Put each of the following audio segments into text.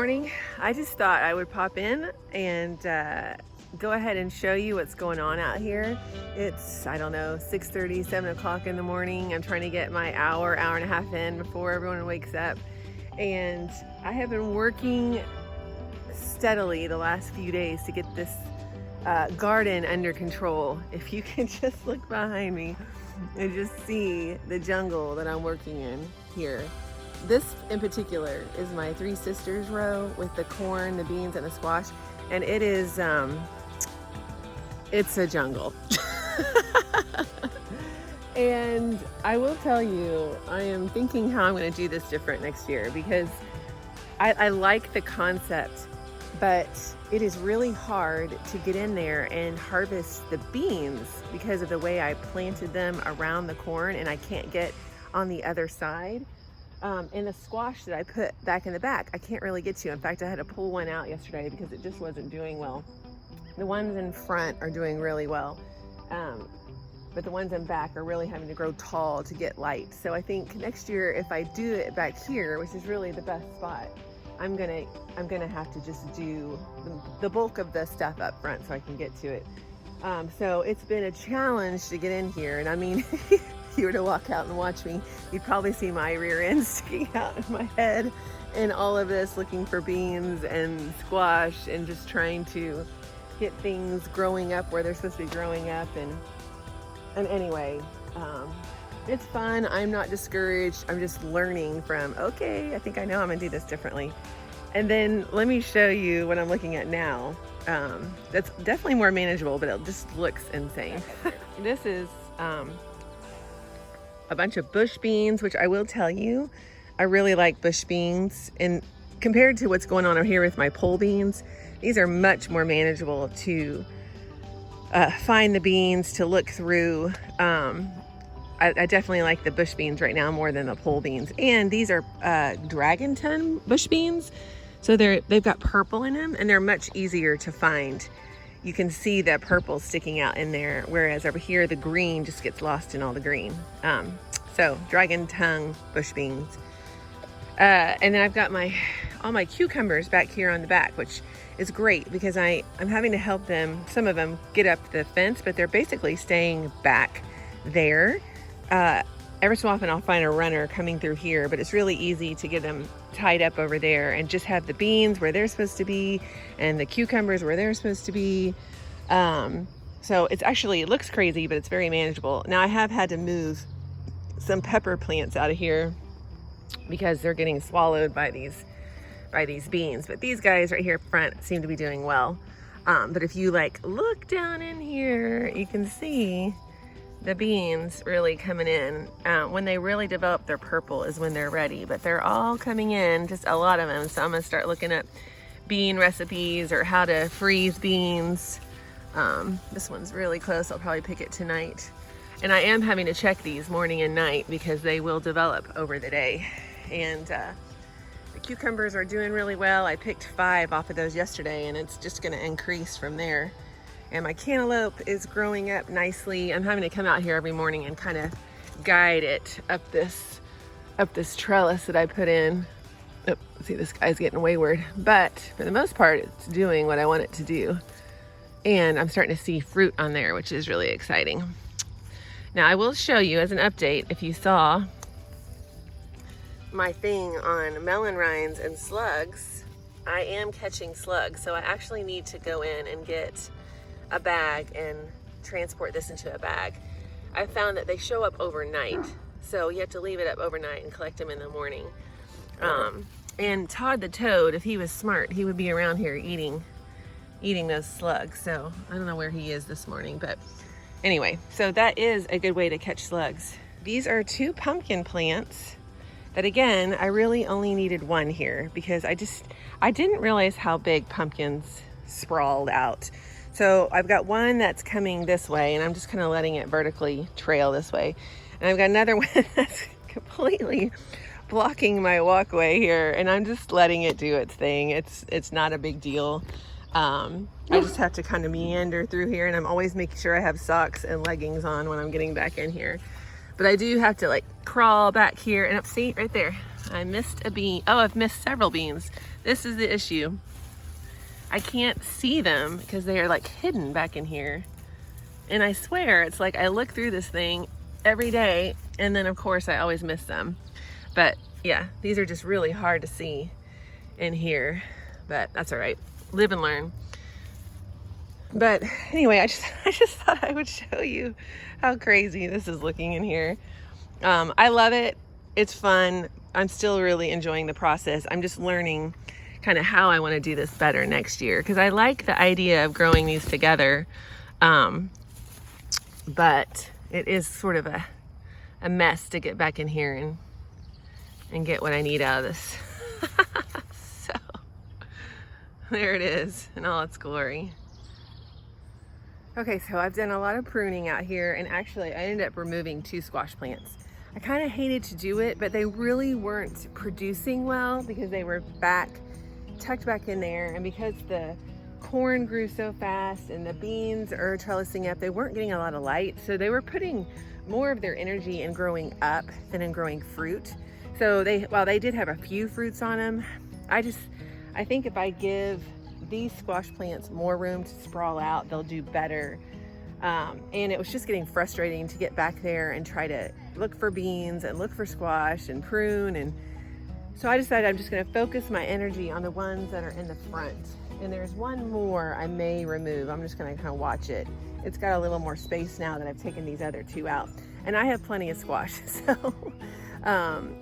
morning. I just thought I would pop in and go ahead and show you what's going on out here. It's, I don't know, 6:30, 7 o'clock in the morning. I'm trying to get my hour and a half in before everyone wakes up. And I have been working steadily the last few days to get this garden under control. If you can just look behind me and just see the jungle that I'm working in here. This in particular is my Three Sisters row with the corn, the beans, and the squash. And it is, it's a jungle. And I will tell you, I am thinking how I'm going to do this different next year, because I like the concept, but it is really hard to get in there and harvest the beans because of the way I planted them around the corn, and I can't get on the other side. And the squash that I put back in the back, I can't really get to. In fact, I had to pull one out yesterday because it just wasn't doing well. The ones in front are doing really well, but the ones in back are really having to grow tall to get light. So I think next year, if I do it back here, which is really the best spot, I'm gonna have to just do the bulk of the stuff up front so I can get to it. So it's been a challenge to get in here, and I mean, if you were to walk out and watch me, you'd probably see my rear end sticking out of my head in all of this, looking for beans and squash and just trying to get things growing up where they're supposed to be growing up. And anyway, it's fun. I'm not discouraged. I'm just learning from, okay, I think I know I'm gonna do this differently. And then let me show you what I'm looking at now. That's definitely more manageable, but it just looks insane. This is a bunch of bush beans, which I will tell you, I really like bush beans. And compared to what's going on over here with my pole beans, these are much more manageable to find the beans, to look through. I definitely like the bush beans right now more than the pole beans. And these are dragon tongue bush beans. So they've got purple in them, and they're much easier to find. You can see that purple sticking out in there, whereas over here the green just gets lost in all the green. So dragon tongue bush beans. And then I've got all my cucumbers back here on the back, which is great because I'm having to help them, some of them, get up the fence, but they're basically staying back there. Every so often I'll find a runner coming through here, but it's really easy to get them tied up over there and just have the beans where they're supposed to be and the cucumbers where they're supposed to be. So it's actually, it looks crazy, but it's very manageable. Now I have had to move some pepper plants out of here because they're getting swallowed by these beans. But these guys right here up front seem to be doing well. But if you look down in here, you can see the beans really coming in. When they really develop their purple is when they're ready, but they're all coming in, just a lot of them. So I'm gonna start looking at bean recipes or how to freeze beans. This one's really close. I'll probably pick it tonight. And I am having to check these morning and night because they will develop over the day. And the cucumbers are doing really well. I picked 5 off of those yesterday, and it's just gonna increase from there. And my cantaloupe is growing up nicely. I'm having to come out here every morning and kind of guide it up this trellis that I put in. Oh, see, this guy's getting wayward. But for the most part, it's doing what I want it to do. And I'm starting to see fruit on there, which is really exciting. Now, I will show you as an update, if you saw my thing on melon rinds and slugs, I am catching slugs. So I actually need to go in and get a bag and transport this into a bag. I found that they show up overnight, so you have to leave it up overnight and collect them in the morning. And Todd the toad, if he was smart, he would be around here eating those slugs. So I don't know where he is this morning, but anyway, so that is a good way to catch slugs. These are 2 pumpkin plants that, again, I really only needed 1 here because I didn't realize how big pumpkins sprawled out. So I've got one that's coming this way, and I'm just kind of letting it vertically trail this way. And I've got another one that's completely blocking my walkway here, and I'm just letting it do its thing. It's not a big deal. I just have to kind of meander through here, and I'm always making sure I have socks and leggings on when I'm getting back in here. But I do have to crawl back here, and see right there, I missed a bean. Oh, I've missed several beans. This is the issue. I can't see them because they are like hidden back in here. And I swear, it's like I look through this thing every day, and then of course I always miss them. But yeah, these are just really hard to see in here, but that's all right. Live and learn. But anyway, I just thought I would show you how crazy this is looking in here. I love it. It's fun. I'm still really enjoying the process. I'm just learning kind of how I want to do this better next year, because I like the idea of growing these together. But it is sort of a mess to get back in here and get what I need out of this. So there it is in all its glory. Okay, so I've done a lot of pruning out here, and actually I ended up removing 2 squash plants. I kind of hated to do it, but they really weren't producing well because they were tucked back in there, and because the corn grew so fast and the beans are trellising up, they weren't getting a lot of light, so they were putting more of their energy in growing up than in growing fruit. So while they did have a few fruits on them, I think if I give these squash plants more room to sprawl out, they'll do better. And it was just getting frustrating to get back there and try to look for beans and look for squash and prune. And so I decided I'm just going to focus my energy on the ones that are in the front. And there's one more I may remove. I'm just going to kind of watch it. It's got a little more space now that I've taken these other 2 out. And I have plenty of squash, so,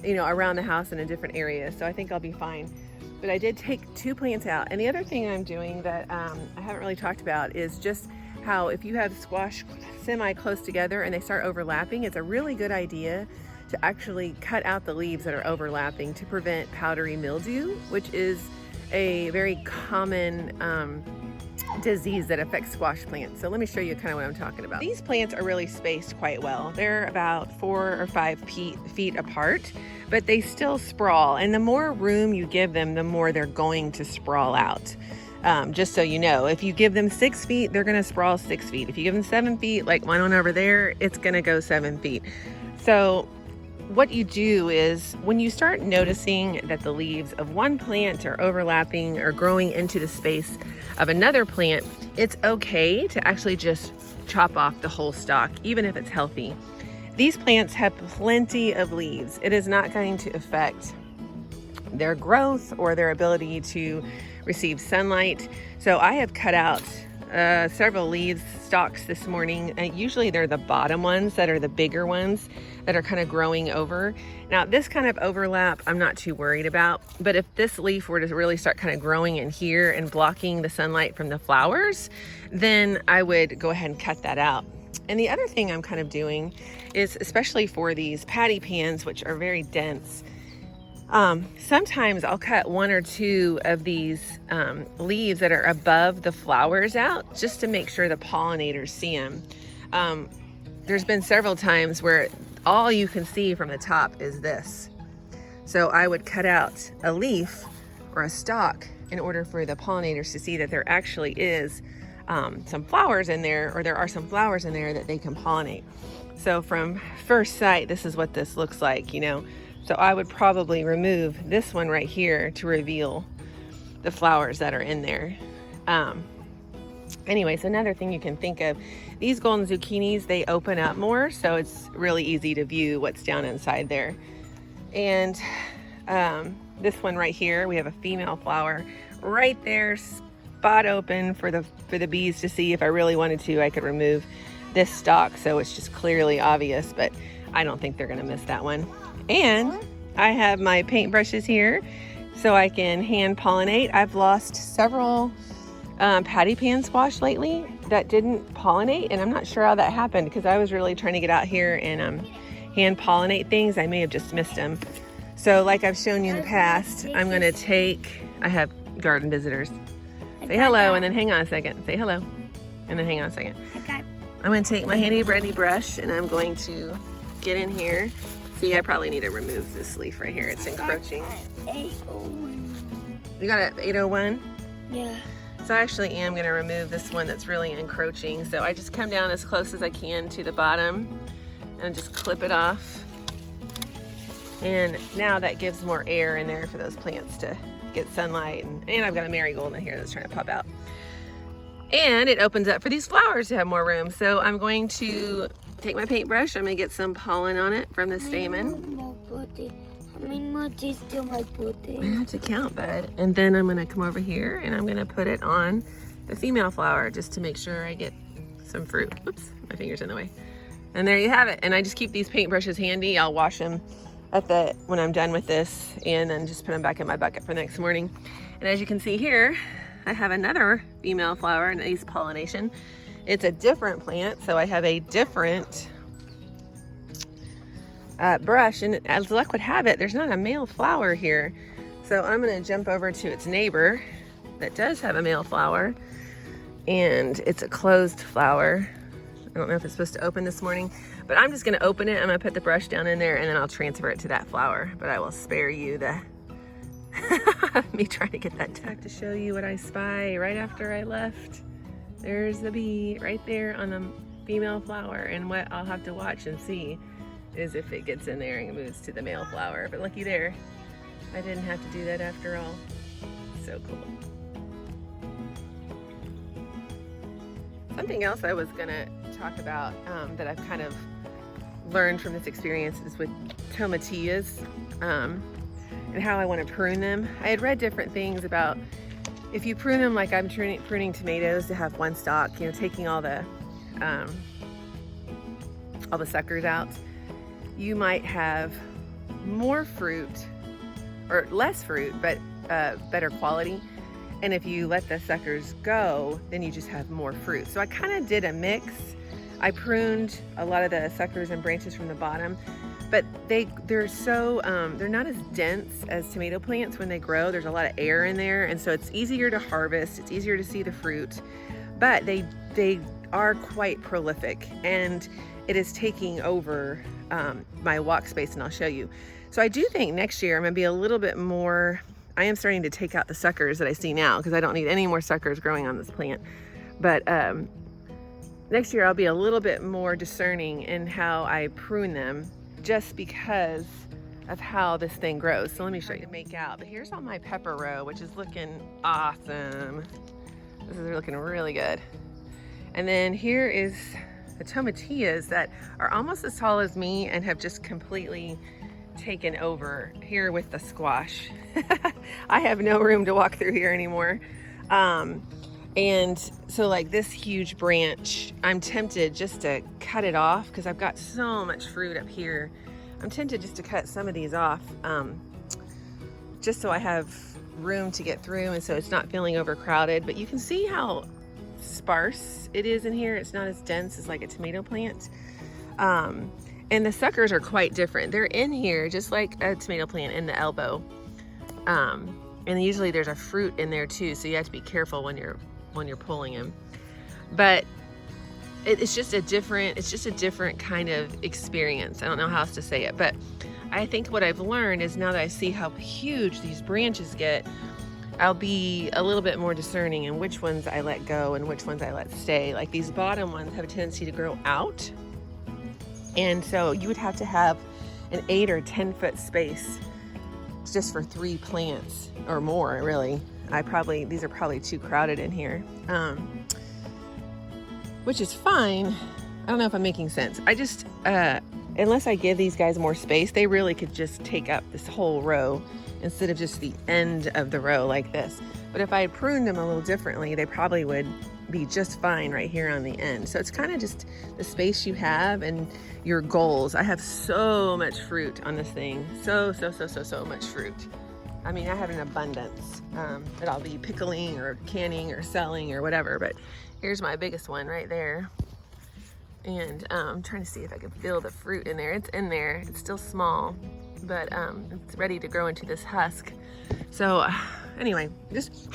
you know, around the house in a different area. So I think I'll be fine. But I did take 2 plants out. And the other thing I'm doing that I haven't really talked about is just how if you have squash semi-close together and they start overlapping, it's a really good idea to actually cut out the leaves that are overlapping to prevent powdery mildew, which is a very common disease that affects squash plants. So let me show you kind of what I'm talking about. These plants are really spaced quite well. They're about 4 or 5 feet apart, but they still sprawl. And the more room you give them, the more they're going to sprawl out. Just so you know, if you give them 6 feet, they're gonna sprawl 6 feet. If you give them 7 feet, like one over there, it's gonna go 7 feet. So what you do is when you start noticing that the leaves of one plant are overlapping or growing into the space of another plant, it's okay to actually just chop off the whole stalk, even if it's healthy. These plants have plenty of leaves. It is not going to affect their growth or their ability to receive sunlight. So I have cut out several leaves stalks this morning. Usually they're the bottom ones that are the bigger ones that are kind of growing over. Now this kind of overlap I'm not too worried about, but if this leaf were to really start kind of growing in here and blocking the sunlight from the flowers, then I would go ahead and cut that out. And the other thing I'm kind of doing is, especially for these patty pans, which are very dense, sometimes I'll cut 1 or 2 of these leaves that are above the flowers out just to make sure the pollinators see them. There's been several times where all you can see from the top is this. So I would cut out a leaf or a stalk in order for the pollinators to see that there actually is some flowers in there, or there are some flowers in there that they can pollinate. So from first sight, this is what this looks like, you know. So I would probably remove this one right here to reveal the flowers that are in there. Anyways, another thing you can think of, these golden zucchinis, they open up more, so it's really easy to view what's down inside there. And this one right here, we have a female flower right there, spot open for the bees to see. If I really wanted to, I could remove this stalk so it's just clearly obvious, but I don't think they're gonna miss that one. And I have my paintbrushes here so I can hand pollinate. I've lost several patty pan squash lately that didn't pollinate, and I'm not sure how that happened because I was really trying to get out here and hand pollinate things. I may have just missed them. So like I've shown you in the past, I'm gonna I have garden visitors. Say hello and then hang on a second. Say hello and then hang on a second. Okay. I'm gonna take my handy brandy brush and I'm going to get in here. See, I probably need to remove this leaf right here. It's encroaching. 801. You got it, 801? Yeah. So I actually am gonna remove this one that's really encroaching. So I just come down as close as I can to the bottom and just clip it off. And now that gives more air in there for those plants to get sunlight. And I've got a marigold in here that's trying to pop out. And it opens up for these flowers to have more room. So I'm going to take my paintbrush. I'm gonna get some pollen on it from the stamen. I have to count, bud. And then I'm gonna come over here and I'm gonna put it on the female flower just to make sure I get some fruit. Oops, my finger's in the way. And there you have it. And I just keep these paintbrushes handy. I'll wash them when I'm done with this, and then just put them back in my bucket for the next morning. And as you can see here, I have another female flower, and it's pollination. It's a different plant, so I have a different brush, and as luck would have it, there's not a male flower here. So I'm gonna jump over to its neighbor that does have a male flower, and it's a closed flower. I don't know if it's supposed to open this morning, but I'm just gonna open it. I'm gonna put the brush down in there and then I'll transfer it to that flower, but I will spare you the me trying to get that tuck to show you what I spy right after I left. There's the bee right there on the female flower, and what I'll have to watch and see is if it gets in there and moves to the male flower. But looky there, I didn't have to do that after all. So cool. Something else I was gonna talk about that I've kind of learned from this experience is with tomatillos and how I want to prune them. I had read different things about if you prune them like I'm pruning tomatoes to have one stalk, you know, taking all the suckers out, you might have more fruit or less fruit, but better quality. And if you let the suckers go, then you just have more fruit. So I kind of did a mix. I pruned a lot of the suckers and branches from the bottom, but they're not as dense as tomato plants when they grow. There's a lot of air in there, and so it's easier to harvest. It's easier to see the fruit, but they are quite prolific, and it is taking over my walk space, and I'll show you. So I do think next year I'm gonna be a little bit more. I am starting to take out the suckers that I see now because I don't need any more suckers growing on this plant. But next year I'll be a little bit more discerning in how I prune them, just because of how this thing grows. So let me show you make out. But here's all my pepper row, which is looking awesome. This is looking really good. And then here is the tomatillos that are almost as tall as me and have just completely taken over here with the squash. I have no room to walk through here anymore. And so like this huge branch, I'm tempted just to cut it off because I've got so much fruit up here. I'm tempted just to cut some of these off, just so I have room to get through and so it's not feeling overcrowded. But you can see how sparse it is in here. It's not as dense as like a tomato plant. And the suckers are quite different. They're in here just like a tomato plant in the elbow. And usually there's a fruit in there too, so you have to be careful when you're pulling them. But it's just a different kind of experience. I don't know how else to say it, but I think what I've learned is now that I see how huge these branches get, I'll be a little bit more discerning in which ones I let go and which ones I let stay. Like these bottom ones have a tendency to grow out. And so you would have to have an 8 or 10 foot space just for 3 plants or more, really. These are probably too crowded in here, which is fine. I don't know if I'm making sense. I just, unless I give these guys more space, they really could just take up this whole row instead of just the end of the row like this. But if I had pruned them a little differently, they probably would be just fine right here on the end. So it's kind of just the space you have and your goals. I have so much fruit on this thing. So much fruit. I mean, I have an abundance that I'll be pickling or canning or selling or whatever, but here's my biggest one right there. And I'm trying to see if I can feel the fruit in there. It's in there, it's still small, but it's ready to grow into this husk. So anyway, just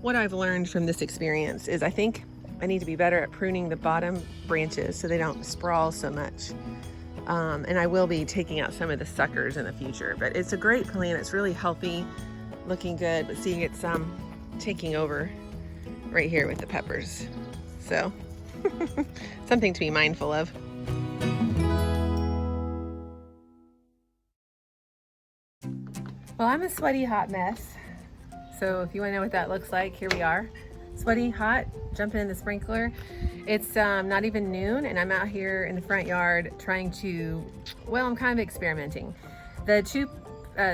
what I've learned from this experience is I think I need to be better at pruning the bottom branches so they don't sprawl so much. And I will be taking out some of the suckers in the future, but it's a great plant. It's really healthy, looking good, but seeing it's taking over right here with the peppers. So something to be mindful of. Well, I'm a sweaty, hot mess. So if you want to know what that looks like, here we are. Sweaty, hot, jumping in the sprinkler. It's not even noon and I'm out here in the front yard trying to, well, I'm kind of experimenting. The two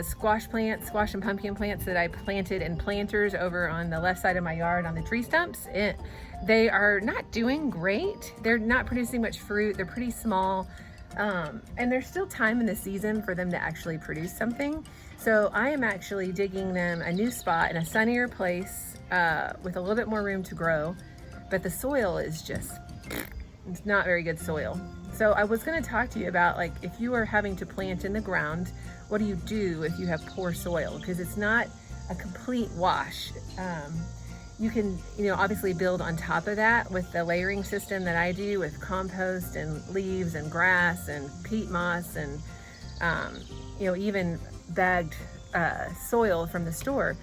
squash and pumpkin plants that I planted in planters over on the left side of my yard on the tree stumps, they are not doing great. They're not producing much fruit. They're pretty small. And there's still time in the season for them to actually produce something. So I am actually digging them a new spot in a sunnier place with a little bit more room to grow. But the soil is just, it's not very good soil. So I was gonna talk to you about, like, if you are having to plant in the ground, what do you do if you have poor soil? Because it's not a complete wash. You can, obviously build on top of that with the layering system that I do with compost and leaves and grass and peat moss and, even bagged soil from the store.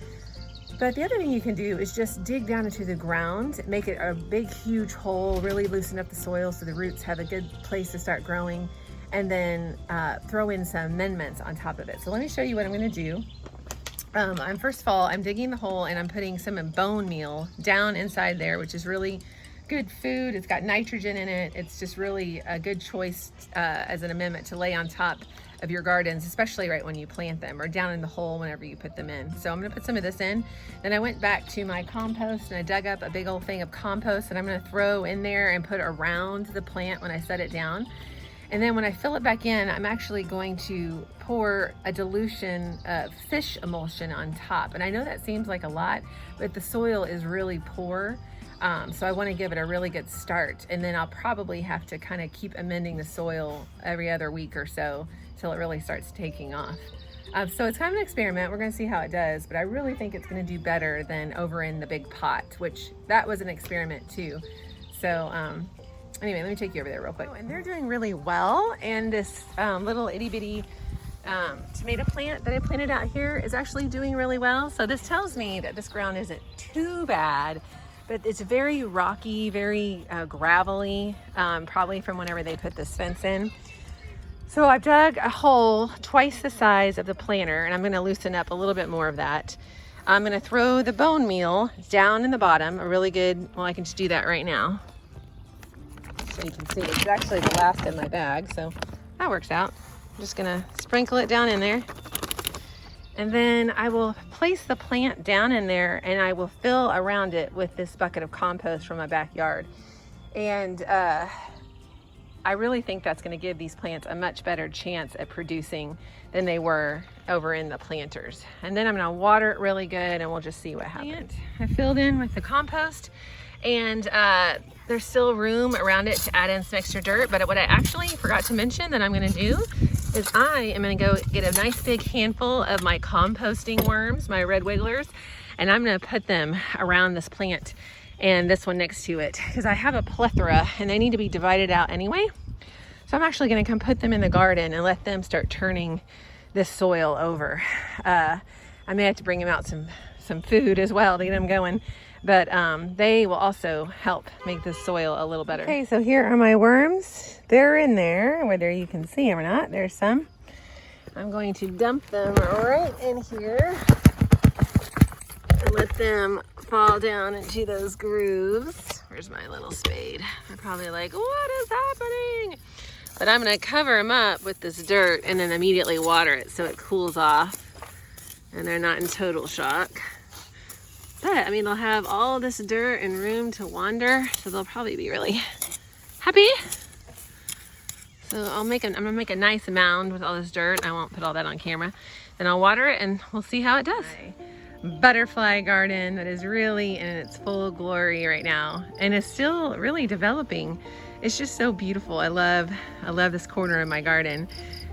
But the other thing you can do is just dig down into the ground, make it a big, huge hole, really loosen up the soil so the roots have a good place to start growing, and then throw in some amendments on top of it. So let me show you what I'm gonna do. First of all, I'm digging the hole and I'm putting some bone meal down inside there, which is really good food. It's got nitrogen in it. It's just really a good choice as an amendment to lay on top of your gardens, especially right when you plant them, or down in the hole whenever you put them in. So I'm gonna put some of this in. Then I went back to my compost and I dug up a big old thing of compost and I'm gonna throw in there and put around the plant when I set it down. And then when I fill it back in, I'm actually going to pour a dilution of fish emulsion on top. And I know that seems like a lot, but the soil is really poor. So I want to give it a really good start. And then I'll probably have to kind of keep amending the soil every other week or so till it really starts taking off. So it's kind of an experiment. We're going to see how it does, but I really think it's going to do better than over in the big pot, which that was an experiment too. So, anyway, let me take you over there real quick. And they're doing really well. And this little itty bitty tomato plant that I planted out here is actually doing really well. So this tells me that this ground isn't too bad, but it's very rocky, very gravelly, probably from whenever they put this fence in. So I've dug a hole twice the size of the planter, and I'm gonna loosen up a little bit more of that. I'm gonna throw the bone meal down in the bottom, a really good, well, I can just do that right now. So you can see it's actually the last in my bag, so that works out. I'm just gonna sprinkle it down in there. And then I will place the plant down in there and I will fill around it with this bucket of compost from my backyard. And I really think that's gonna give these plants a much better chance at producing than they were over in the planters. And then I'm gonna water it really good and we'll just see what happens. I filled in with the compost and there's still room around it to add in some extra dirt, but what I actually forgot to mention that I'm gonna do is I am gonna go get a nice big handful of my composting worms, my red wigglers, and I'm gonna put them around this plant and this one next to it, because I have a plethora and they need to be divided out anyway. So I'm actually gonna come put them in the garden and let them start turning this soil over. I may have to bring them out some food as well to get them going. But they will also help make the soil a little better. Okay, so here are my worms. They're in there, whether you can see them or not. There's some. I'm going to dump them right in here and let them fall down into those grooves. Where's my little spade? They're probably like, what is happening? But I'm gonna cover them up with this dirt and then immediately water it so it cools off and they're not in total shock. But I mean, they'll have all this dirt and room to wander, so they'll probably be really happy. So I'm gonna make a nice mound with all this dirt. I won't put all that on camera. Then I'll water it and we'll see how it does. Butterfly garden that is really in its full glory right now and is still really developing. It's just so beautiful. I love this corner of my garden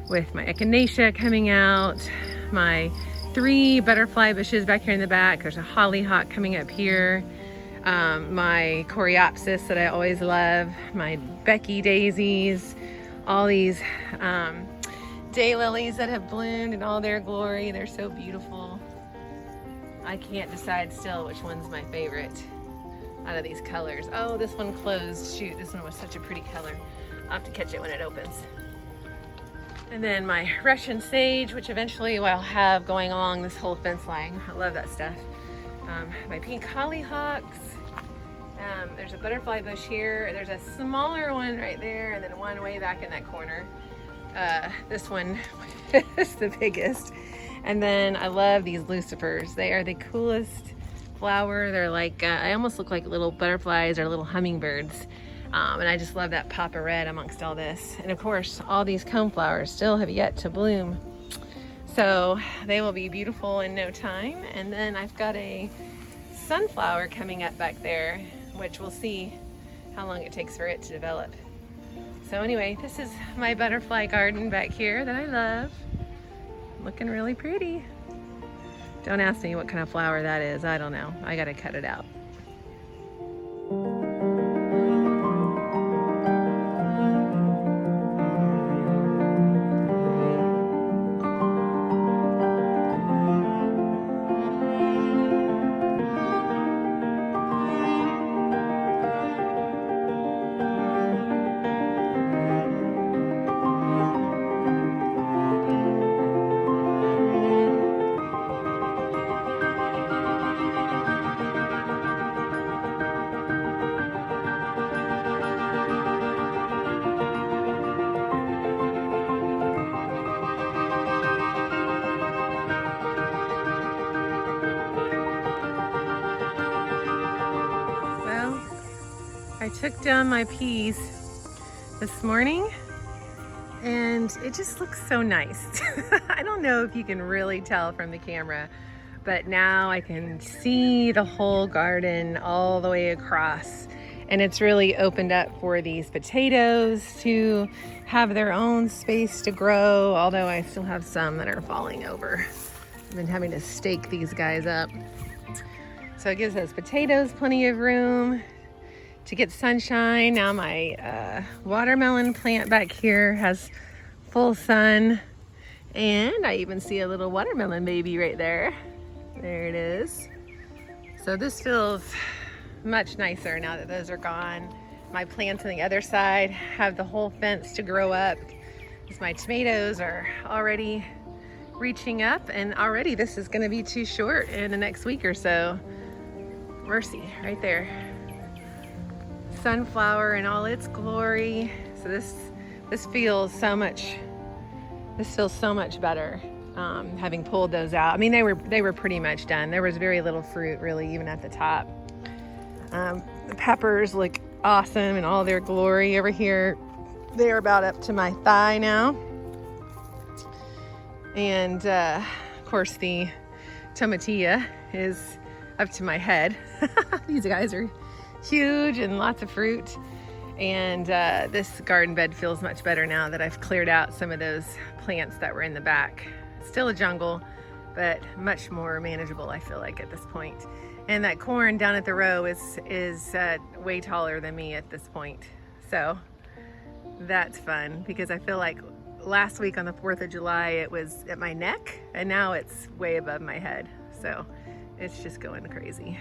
with my echinacea coming out, my 3 butterfly bushes back here in the back. There's a hollyhock coming up here. My coreopsis that I always love, my Becky daisies, all these daylilies that have bloomed in all their glory. They're so beautiful. I can't decide still which one's my favorite out of these colors. Oh, this one closed. Shoot, this one was such a pretty color. I'll have to catch it when it opens. And then my Russian sage, which eventually I'll have going along this whole fence line. I love that stuff. My pink hollyhocks. There's a butterfly bush here. There's a smaller one right there, and then one way back in that corner. This one is the biggest. And then I love these lucifers. They are the coolest flower. They're like, I almost look like little butterflies or little hummingbirds. And I just love that pop of red amongst all this. And of course, all these coneflowers still have yet to bloom. So they will be beautiful in no time. And then I've got a sunflower coming up back there, which we'll see how long it takes for it to develop. So anyway, this is my butterfly garden back here that I love. Looking really pretty. Don't ask me what kind of flower that is. I don't know. I gotta cut it out. I took down my peas this morning and it just looks so nice. I don't know if you can really tell from the camera, but now I can see the whole garden all the way across, and it's really opened up for these potatoes to have their own space to grow, although I still have some that are falling over. I've been having to stake these guys up. So it gives those potatoes plenty of room to get sunshine. Now my watermelon plant back here has full sun, and I even see a little watermelon baby right there. There it is. So this feels much nicer now that those are gone. My plants on the other side have the whole fence to grow up, because my tomatoes are already reaching up, and already this is going to be too short in the next week or so. Mercy, right there. Sunflower in all its glory. So this feels so much better, having pulled those out. I mean, they were pretty much done. There was very little fruit really even at the top. The peppers look awesome in all their glory over here. They're about up to my thigh now. And of course the tomatilla is up to my head. These guys are huge and lots of fruit. And this garden bed feels much better now that I've cleared out some of those plants that were in the back. Still a jungle, but much more manageable, I feel like, at this point. And that corn down at the row is way taller than me at this point. So that's fun, because I feel like last week on the 4th of July it was at my neck, and now it's way above my head. So it's just going crazy.